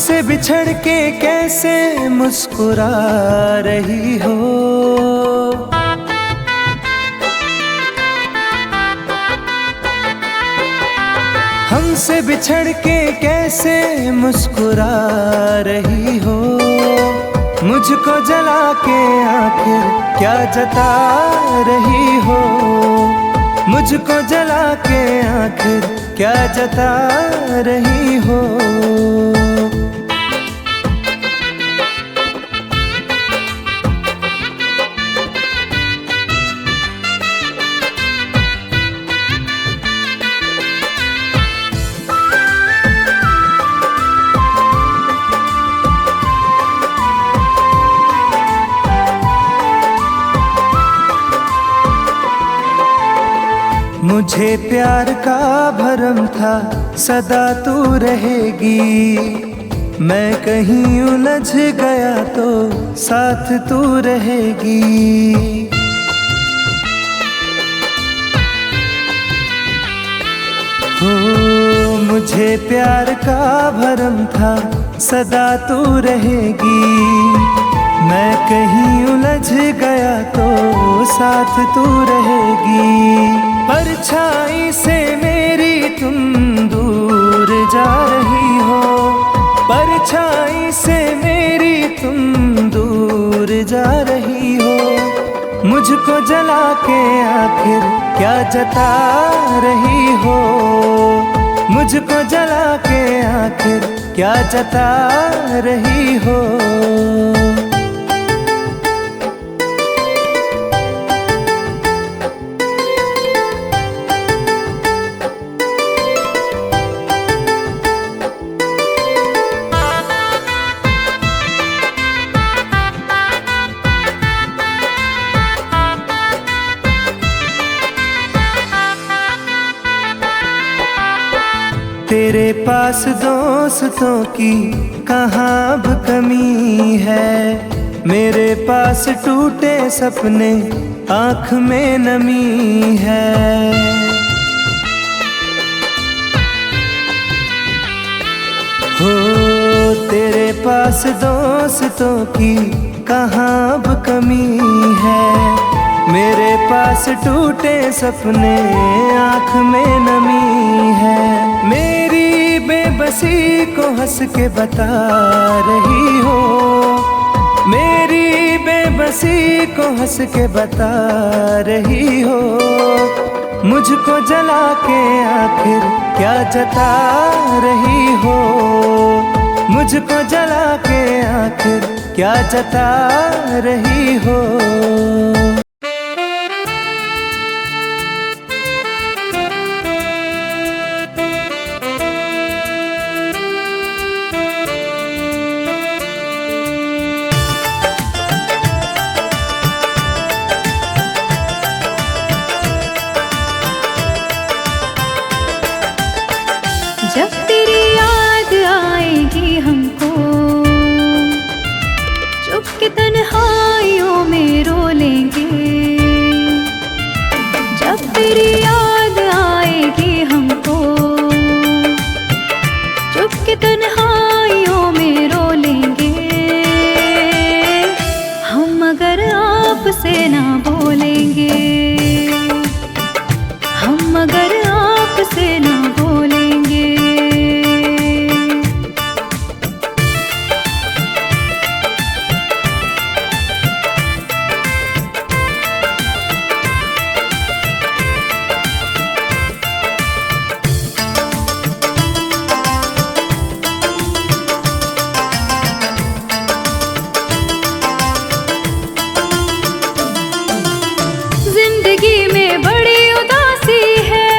हमसे बिछड़ के कैसे मुस्कुरा रही हो। हमसे बिछड़ के कैसे मुस्कुरा रही हो। मुझको जला के आखिर क्या जता रही हो। मुझको जला के आखिर क्या जता रही हो। मुझे प्यार का भरम था सदा तू रहेगी। मैं कहीं उलझ गया तो साथ तू रहेगी। हो मुझे प्यार का भरम था सदा तू रहेगी। मैं कहीं उलझ गया तो साथ तू रहेगी। परछाई से मेरी तुम दूर जा रही हो। परछाई से मेरी तुम दूर जा रही हो। मुझको जला के आखिर क्या जता रही हो। मुझको जला के आखिर क्या जता रही हो। तेरे पास दोस्तों की कहाँ अब कमी है। मेरे पास टूटे सपने आँख में नमी है। हो तेरे पास दोस्तों की कहाँ अब कमी है। मेरे पास टूटे सपने आँख में नमी है। मेरी बेबसी को हंस के बता रही हो। मेरी बेबसी को हंस के बता रही हो। मुझको जला के आखिर क्या जता रही हो। मुझको जला के आखिर क्या जता रही हो। जब तेरी याद आएगी हमको, चुप के तन्हाइयों में रो लेंगे। जब तेरी याद आएगी हमको, चुप के तन्हाइयों में रो लेंगे। हम अगर आपसे ना बोलेंगे, हम अगर आपसे ना बोलेंगे। जिंदगी में बड़ी उदासी है,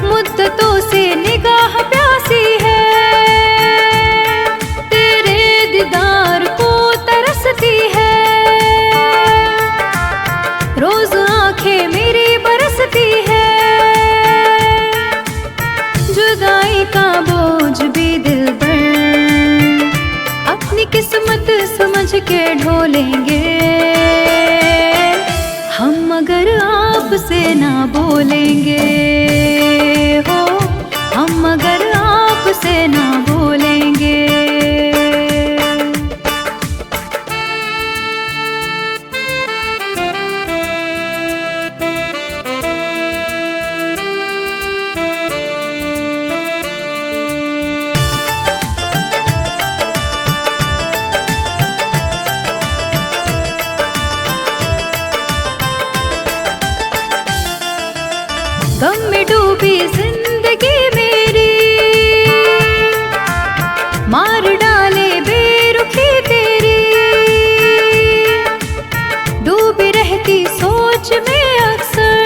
मुद्दतों से निगाह प्यासी है। तेरे दीदार को तरसती है, रोज आंखें मेरी बरसती है। जुदाई का बोझ भी दिल पर अपनी किस्मत समझ के ढोलेंगे। हम अगर आपसे ना बोलेंगे हो, हम अगर आपसे से ना बोलेंगे। गम में डूबी जिंदगी मेरी, मार डाले बेरुखी तेरी। डूबी रहती सोच में अक्सर,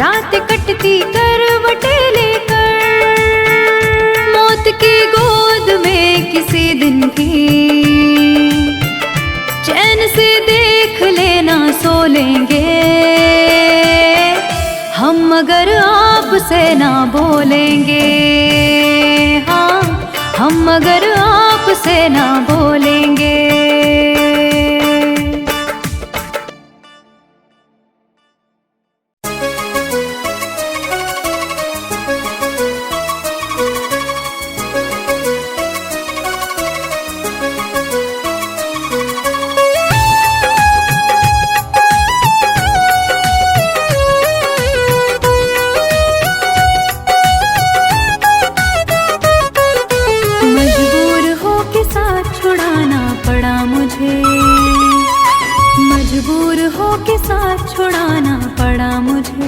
रात कटती करवटे लेकर। मौत की गोद में किसी दिन भी चैन से देख लेना सो लेंगे हम, मगर आपसे ना बोलेंगे। हाँ, हम मगर आपसे ना बोलेंगे। मजबूर हो के साथ छुड़ाना पड़ा मुझे।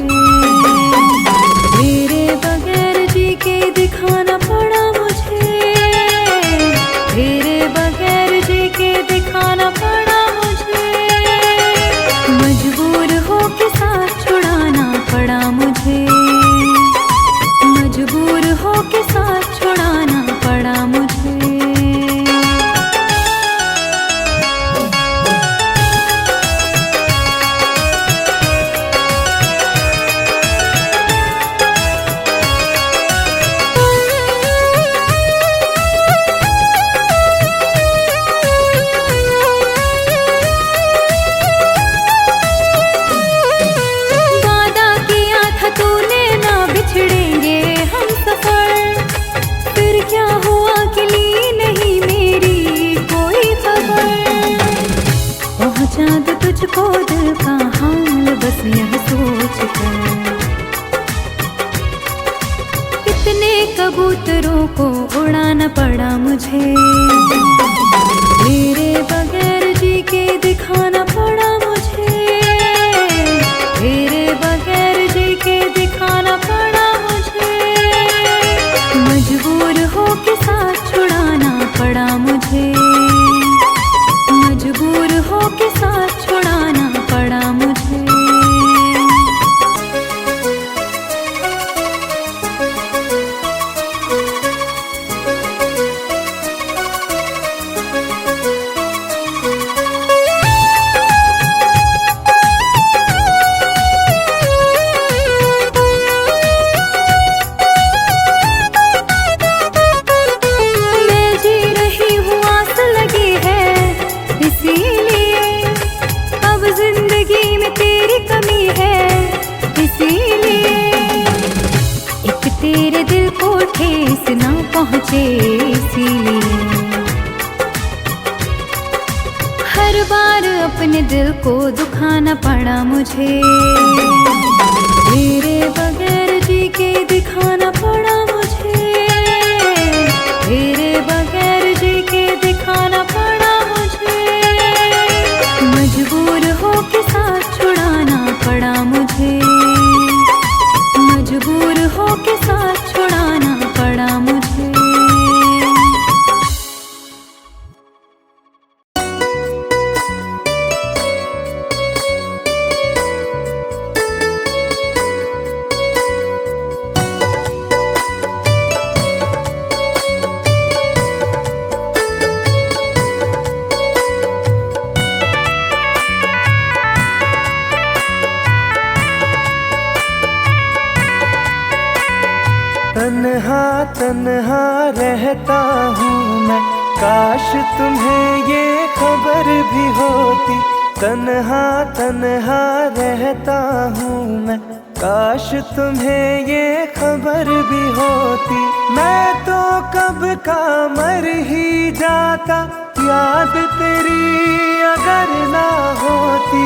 तेरे बगैर जी के दिखाना पड़ा मुझे। तेरे बगैर जी के दिखाना पड़ा मुझे। मजबूर हो के साथ छुड़ाना पड़ा मुझे। मजबूर हो के साथ छुड़ाना पड़ा मुझे। चाँद तुझको दिल का हाल बस यह सोच कर, कितने कबूतरों को उड़ाना पड़ा मुझे। तेरे बगैर जी के दिखाना पड़ा मुझे। तेरे बगैर जी के दिखाना पड़ा मुझे। मजबूर हो के साथ छुड़ाना पड़ा मुझे। मजबूर हो के साथ छुड़ाना पड़ा मुझे। मैं जी रही हूँ, आस लगी है इसीलिए। अब जिंदगी में तेरी कमी है इसीलिए। एक तेरे दिल को ठेस ना पहुँचे इसीलिए। हर बार अपने दिल को दुखाना पड़ा मुझे। तेरे बगैर जी के दिखाना पड़ा मुझे। तेरे बगैर जी के दिखाना पड़ा मुझे। मजबूर हो के साथ छुड़ाना पड़ा मुझे। मजबूर हो के साथ छुड़ाना पड़ा मुझे। तन्हा तन्हा रहता हूँ मैं, काश तुम्हें ये खबर भी होती। तन्हा तन्हा रहता हूँ मैं, काश तुम्हें ये खबर भी होती, मैं तो कब का मर ही जाता। याद तेरी अगर ना होती,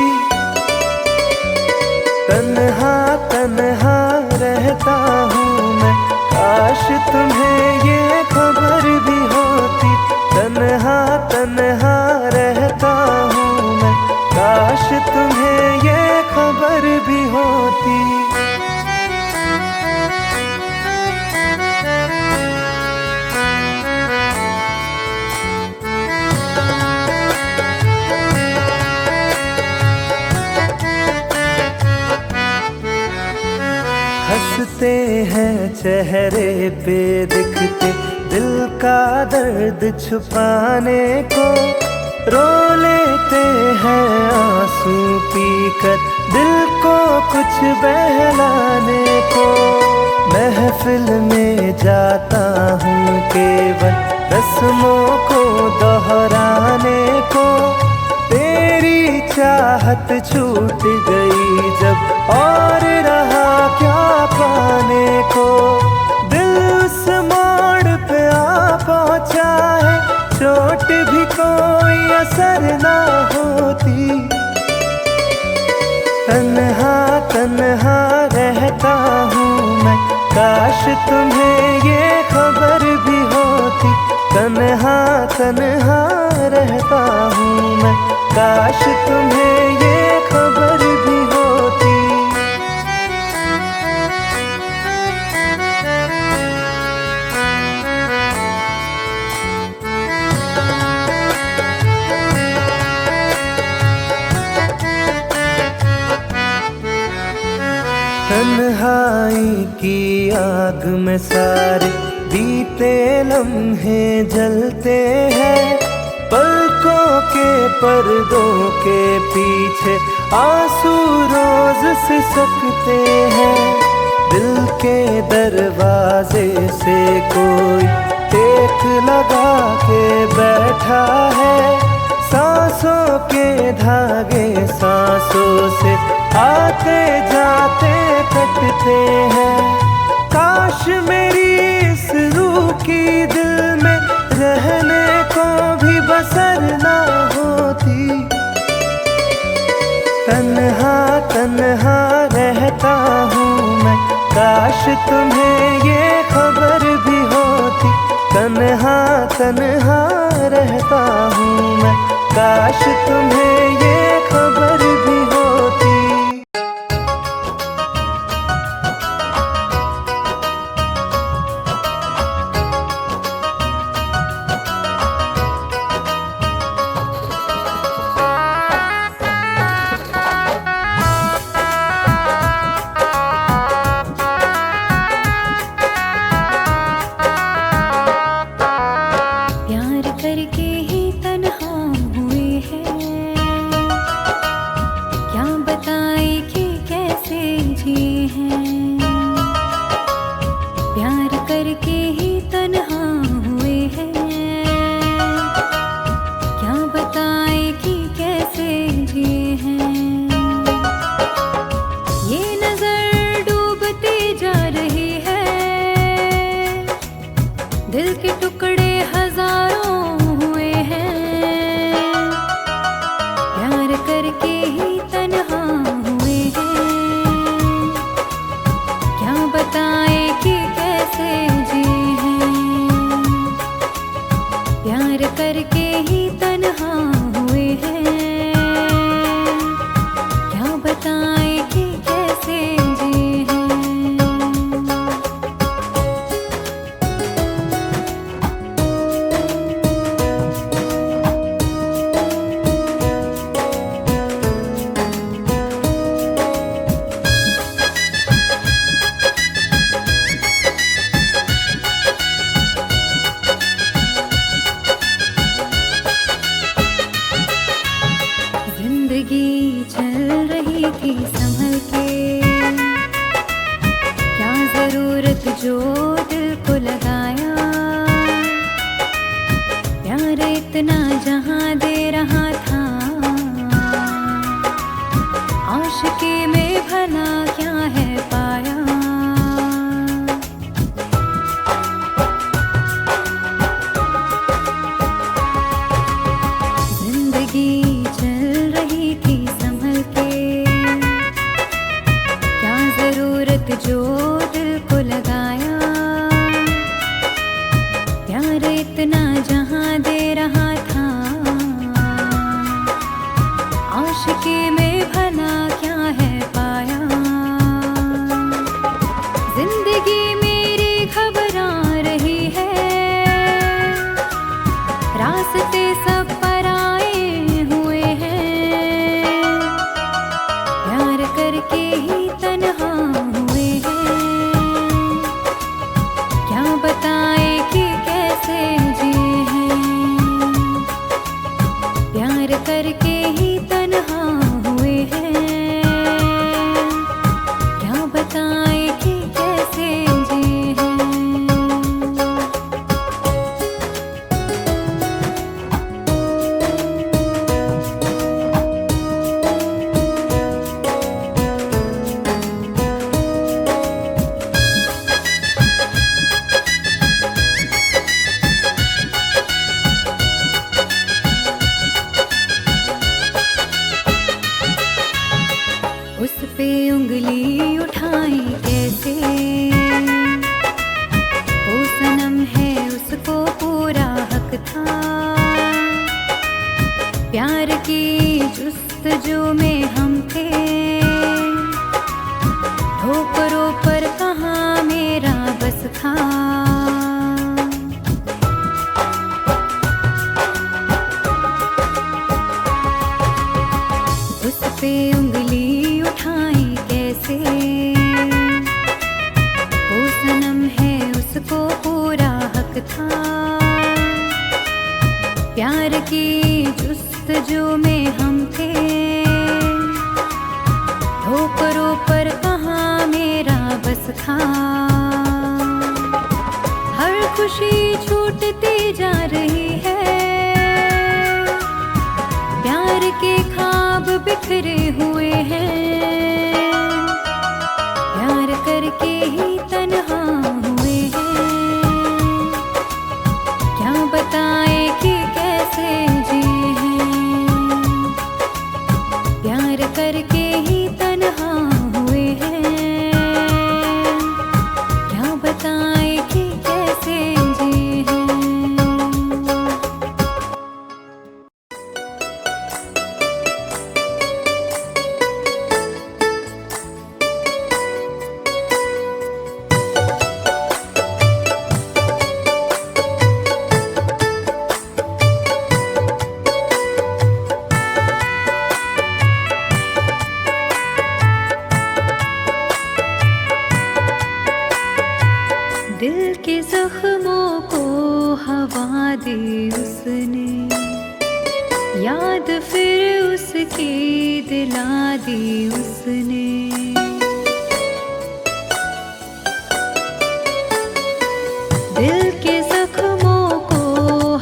तन्हा तन्हा रहता हूँ मैं। काश तुम्हें ये खबर भी होती, तन्हा तन्हा रहता हूँ मैं। काश तुम्हें ये खबर भी होती। हंसते हैं चेहरे पे दिखते, दिल का दर्द छुपाने को। रो लेते हैं आंसू पीकर, दिल को कुछ बहलाने को। महफिल में जाता हूँ केवल रस्मों को दोहराने को। तेरी चाहत छूट गई जब, और रहा क्या पाने को। दिल उस मोड़ पे आ पहुंचा है, चोट भी कोई असर ना होती। तन्हा तन्हा रहता हूँ मैं, काश तुम्हें ये खबर भी होती। तन्हा तन्हा रहता हूँ मैं, काश तुम्हें ये खबर भी होती। तन्हाई की आग में सारे बीते लम्हे जलते हैं। पलकों के पर्दों के पीछे आंसू रोज सिसकते हैं। दिल के दरवाजे से कोई टेक लगा के बैठा है। सांसों के धागे सांसों से आते जाते कटते हैं। काश मेरी इस रूह की दिल में रहने को भी बसर ना होती। तन्हा तन्हा रहता हूँ मैं, काश तुम्हें ये खबर भी होती। तन्हा तन्हा रहता हूँ मैं, काश तुम्हें ये खबर भी होती। प्यार करके ही तन्हा हुए हैं, क्या बताए कि कैसे जिए हैं। प्यार करके ही तन्हा हुए हैं, क्या बताए कि कैसे जिए हैं। ये नजर डूबती जा रही है, दिल के टुकड़े हजारों हुए हैं। प्यार करके ही तन्हा हुए हैं, क्या बताए कि कैसे जिए हैं। प्यार करके ही तन्हा हुए हैं, क्या बताए कि कैसे जिए हैं। जिंदगी चल रही थी संभल के, क्या जरूरत जो दिल को लगाया। प्यार इतना जहां दे रहा था, आशिकी में भला क्या है प्यार करके ही तन्हा हुए हैं, क्या बताएं कि कैसे जिए हैं। उस पे उंगली उठाई कैसे, वो सनम है उसको पूरा हक था। प्यार की जुस्तजू में हम थे, ठोकरों पर कहाँ मेरा बस था। उस पे उंगली उठाई कैसे, वो सनम है उसको पूरा हक था। प्यार की जुस्तजू में हम थे, ठोकरों पर कहाँ मेरा बस था। हर खुशी छूटती जा रही है, प्यार के ख्वाब बिखरे हुए हैं। प्यार करके ही तन्हा हुए हैं, क्या बताएं कि कैसे जिए हैं। प्यार करके ही तन्हा हुए हैं, क्या बताएं कि कैसे जिए हैं। दिल के जख्मों को हवा दी उसने, याद फिर उसकी दिला दी उसने। दिल के जख्मों को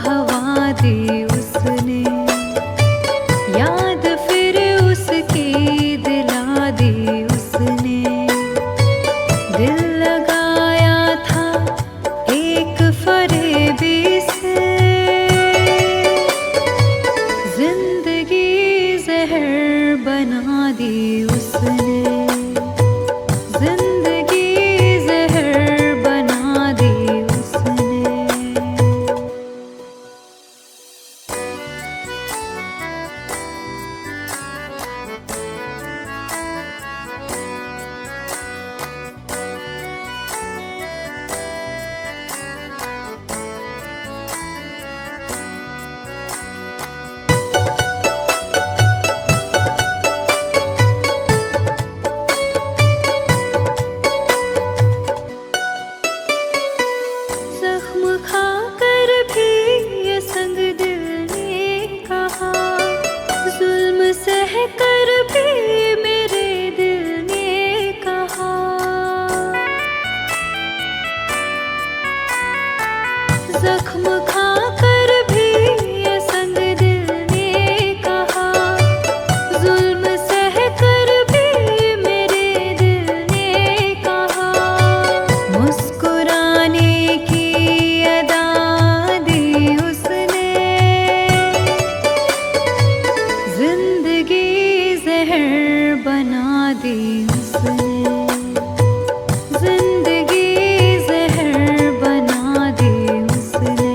हवा दी उसने, याद फिर उसकी दिला दी उसने। दिल लगाया था एक फरेबी से, जिंदगी जहर बना दी उसने। जिंदगी जहर बना दी उसने। जख्म खाकर भी ये संग दिल ने कहा, जुल्म सह कर भी मेरे दिल ने कहा। जख्म खाकर भी ये संग दिल ने कहा, जुल्म सह कर भी मेरे दिल ने कहा। मुस्कुराने की अदा दी उसने, जिंदगी जहर बना दी उसने। जिंदगी जहर बना दी उसने।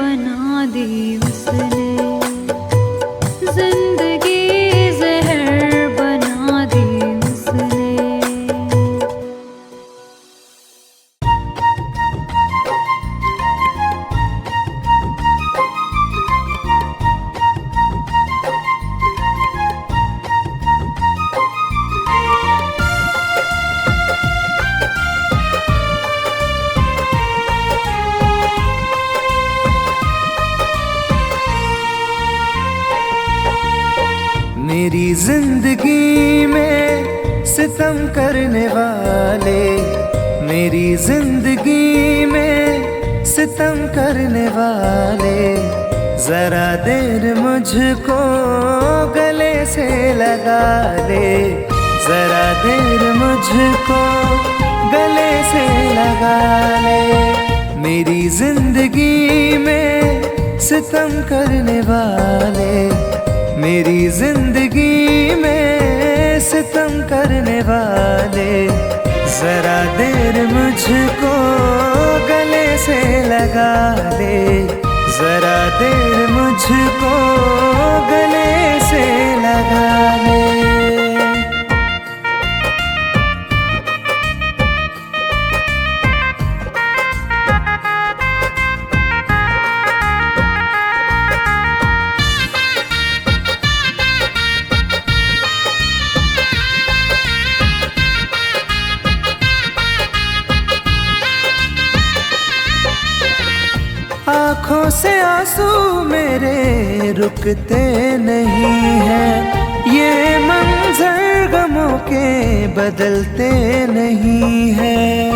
बना दी उसने, जिंदगी जहर बना दी उसने। मेरी जिंदगी में सितम करने वाले, मेरी जिंदगी में सितम करने वाले, जरा देर मुझको गले से लगा ले, जरा देर मुझको गले से लगा ले। मेरी जिंदगी में सितम करने वाले, मेरी जिंदगी में सितम करने वाले, जरा देर मुझको गले से लगा ले, जरा देर मुझको गले से लगा ले। आँखों से आंसू मेरे रुकते नहीं हैं, ये मंजर गमों के बदलते नहीं हैं।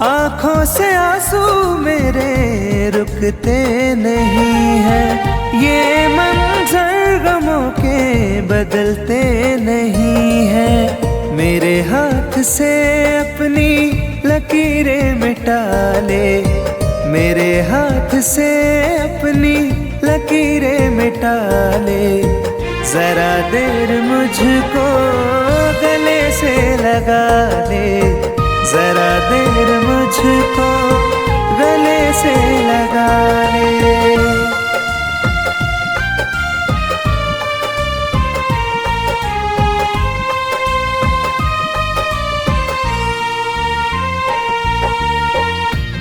आँखों से आंसू मेरे रुकते नहीं हैं, ये मंजर गमों के बदलते नहीं हैं। मेरे हाथ से अपनी लकीरें मिटा ले, मेरे हाथ से अपनी लकीरें मिटा ले, जरा देर मुझको गले से लगा ले, जरा देर मुझको गले से लगा ले।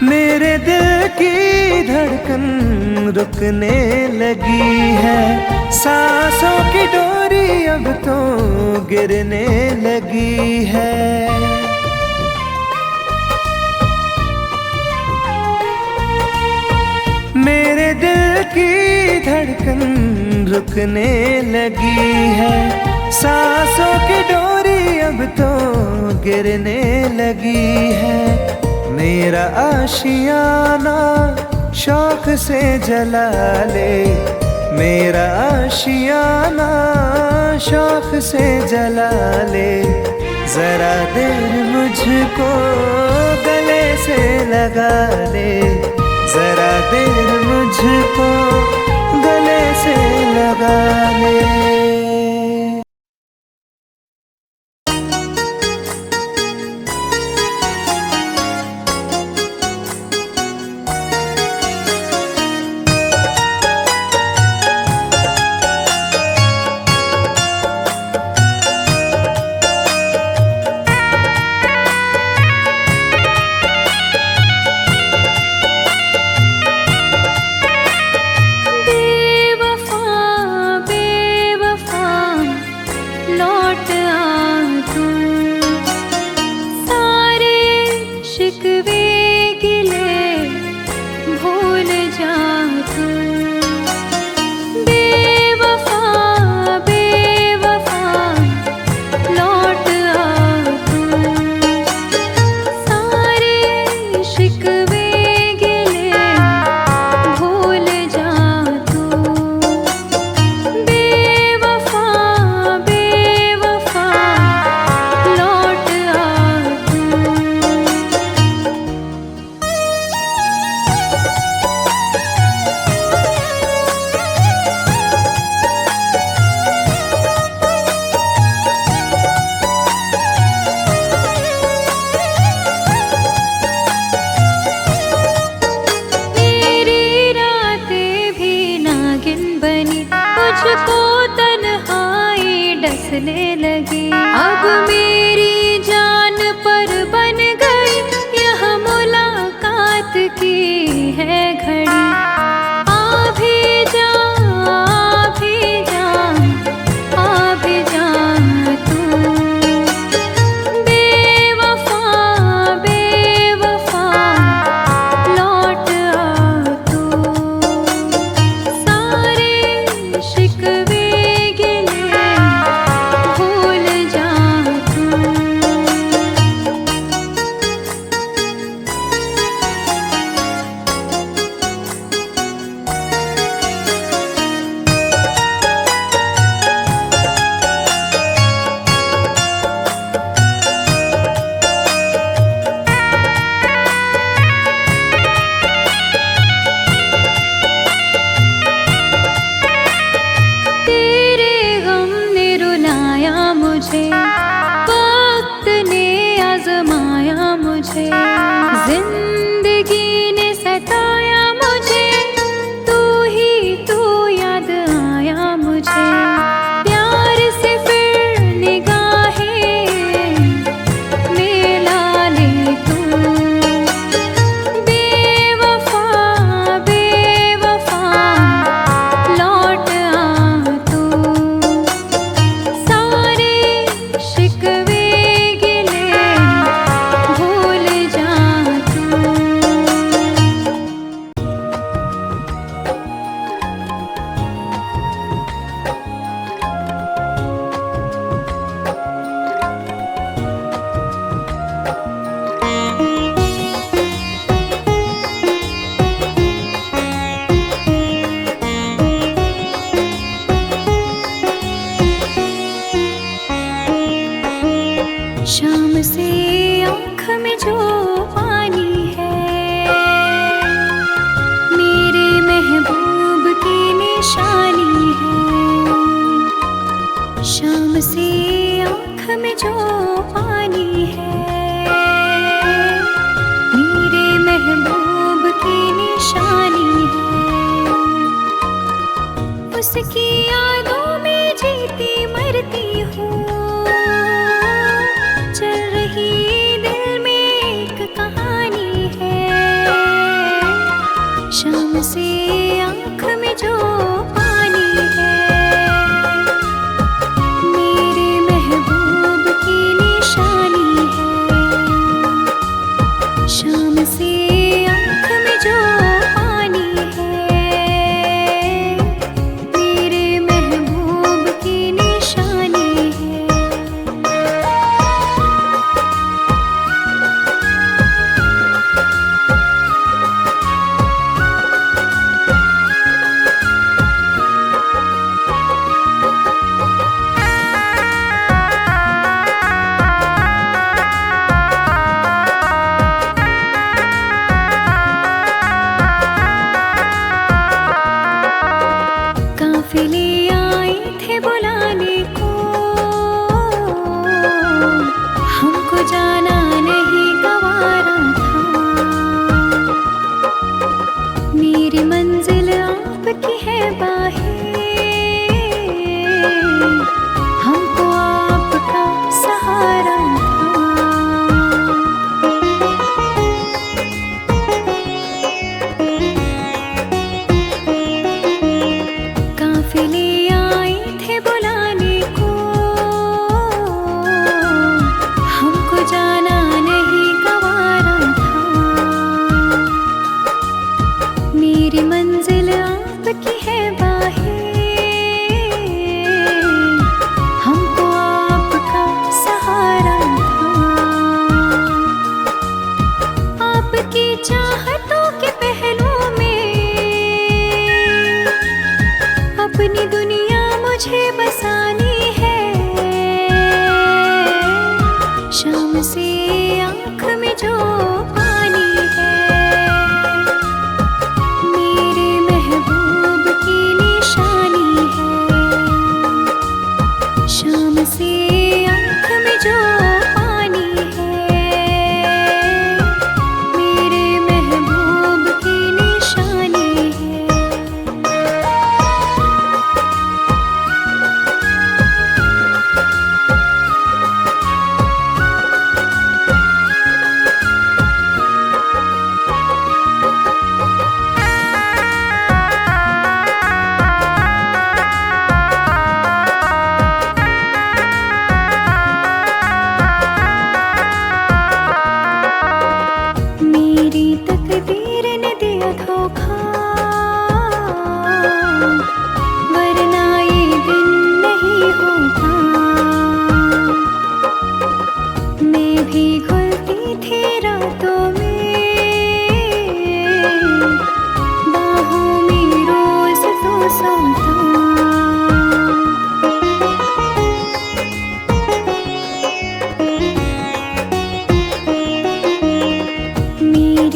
मेरे दिल की धड़कन रुकने लगी है, सांसों की डोरी अब तो गिरने लगी है। मेरे दिल की धड़कन रुकने लगी है, सांसों की डोरी अब तो गिरने लगी है। मेरा आशियाना शौक से जला ले, मेरा आशियाना शौक से जला ले, जरा देर मुझको गले से लगा ले, जरा देर मुझको गले से लगा ले। बेवफा फिसलने लगी। अब मेरी जान पर बन गई यह मुलाकात की है घड़ी। आ भी जा, आ भी जा, आ भी जा तू। बेवफा, बेवफा लौट आ तू। सारे शिकवे गिले भूल जा तू। तेरे गम ने रुलाया मुझे, वक्त ने आजमाया मुझे। जिंदगी ने सताया मुझे, तू ही तू याद आया मुझे। प्यार से फिर निगाहें मिला ले तू। बेवफा, बेवफा लौट आ तू। सारे शिकवे गिले भूल जा तू। शाम से आँख में जो पानी है, मेरे महबूब की निशानी है। शाम से आँख में जो पानी है, मेरे महबूब की निशानी है। उसकी यादों में जीती मरती हूँ। चल रही दिल में एक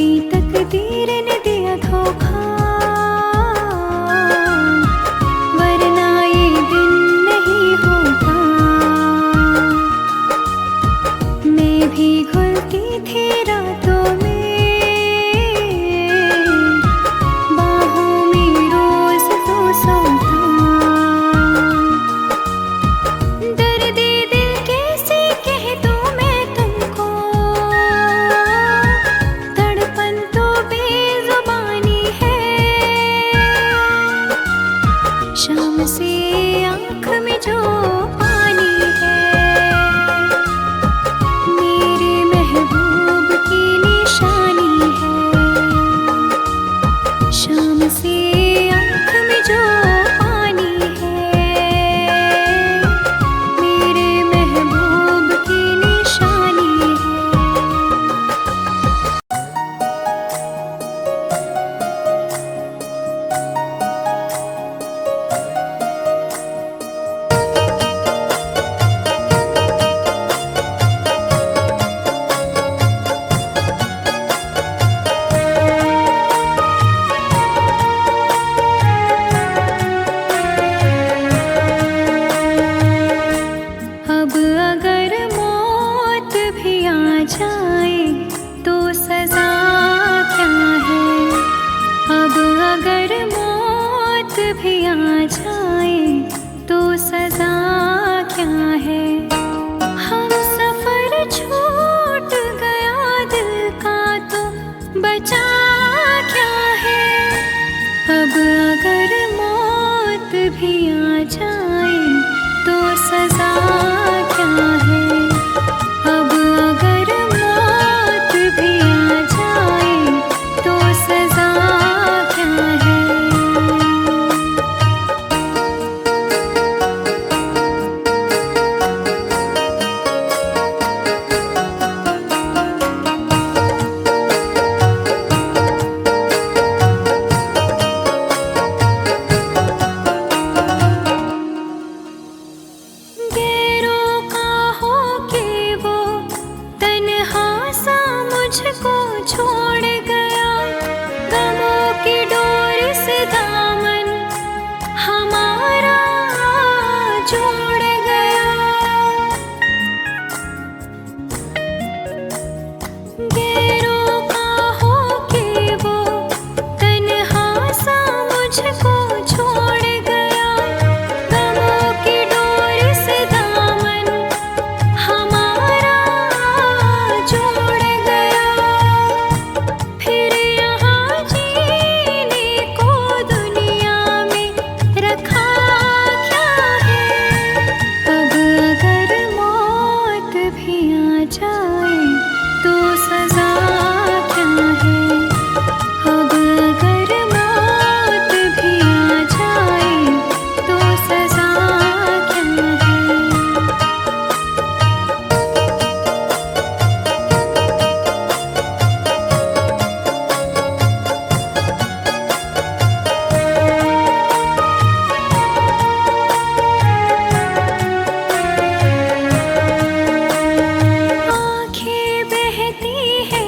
मेरी तकदीर ने दिया धोखा, वरना ये दिन नहीं होता। मैं भी घुलती थी रातों में, बाहों में रोज तो सोता। दर्दे दिल कैसे कह दूं मैं तुमको, तड़पन तो बेजुबानी है। शाम से आँख में जो पानी है, मेरे महबूब की निशानी है। शाम से आँख में जो पानी है, मेरे महबूब की निशानी है। अब अगर मौत भी आ जाए तो सजा क्या है। अब अगर मौत भी आ जाए तो सजा क्या है। हम सफर छूट गया दिल का तो बचा क्या है। अब अगर मौत भी आ जाए तो सजा क्या है। अब अगर मौत भी आ जाए तो सजा क्या है। गैरों का हो के वो तन्हा सा मुझको छोड़ गया। गमों की डोर से दामन हमारा जोड़ गया। गैरों का हो के वो तन्हा सा मुझको छोड़ गया। गमों की डोर से दामन हमारा जोड़ गया। फिर यहाँ जीने को दुनिया में रखा क्या है। अब अगर मौत भी आ जाए तो सजा क्या है। अब अगर मौत भी आ जाए तो सजा क्या है। आँखें बहती है